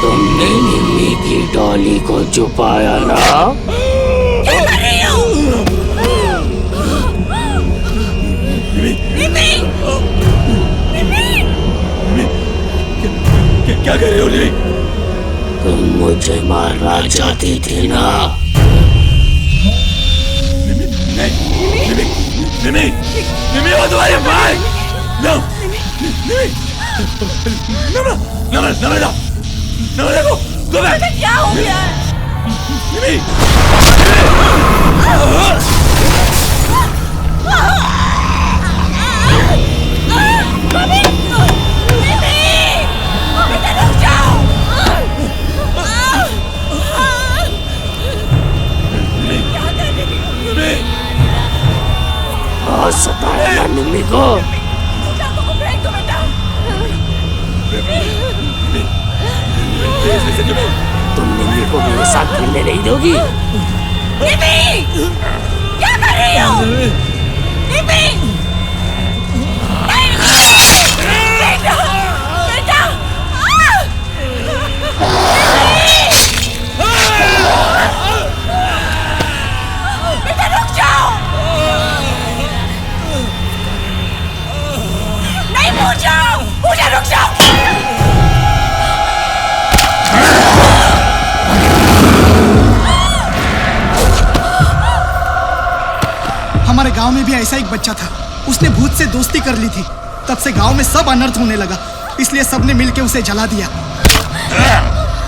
तुमने निम्मी की डॉली को छुपाया ना? मरना चाहती थी ना? निमी वो तुम्हारे भाई। नो देखो गो बैक। क्या हो गया है? निमी बहुत सताया ना निमी को। तुम निमी को मेरे साथ खेलने नहीं दोगी? निमी! क्या कर रही हो? निमी! बेटा! बेटा! बेटा रुक जाओ! नहीं पूजा! पूजा रुक जाओ! हमारे गांव में भी ऐसा एक बच्चा था। उसने भूत से दोस्ती कर ली थी। तब से गांव में सब अनर्थ होने लगा, इसलिए सबने मिलके उसे जला दिया।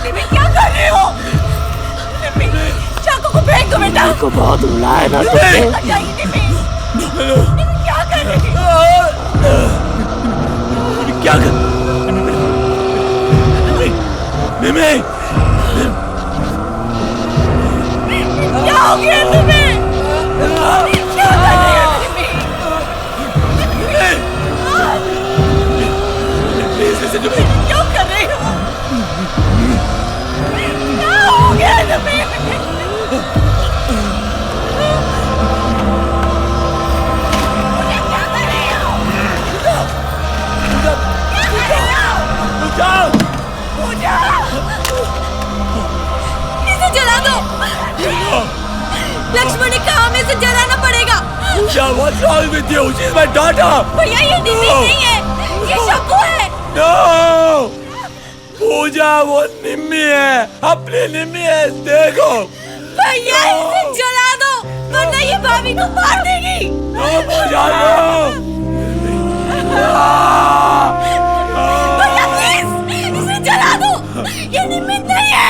निमी क्या कर रहे हो? निमी चाकू को फेंक दो बेटा। निमी को बहुत रुलाया ना तुमने? हटाइए निमी। निमी क्या कर रही हो? क्या कर निमी क्या हो गया तुम्हें? क्या कर रही हो निमी? क्यों कर रही हो? क्या हो गया निमी? क्या कर रही हो? क्या कर रही हो? पूजा! इसे जला दो। लक्ष्मण ने कहा हमें इसे जलाना पड़ेगा। पूजा, what's wrong with you? She's my daughter. भैया ये निमी नहीं है, ये शंभू है। No! पूजा वो निम्मी है, अपनी निम्मी है, देखो। भैया इसे जला दो, वरना ये भाभी को मार देगी। No, पूजा, no! भैया प्लीज इसे जला दो, ये निम्मी नहीं है।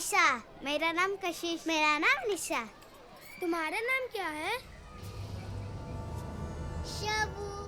निशा। मेरा नाम कशिश। मेरा नाम निशा। तुम्हारा नाम क्या है? शबू।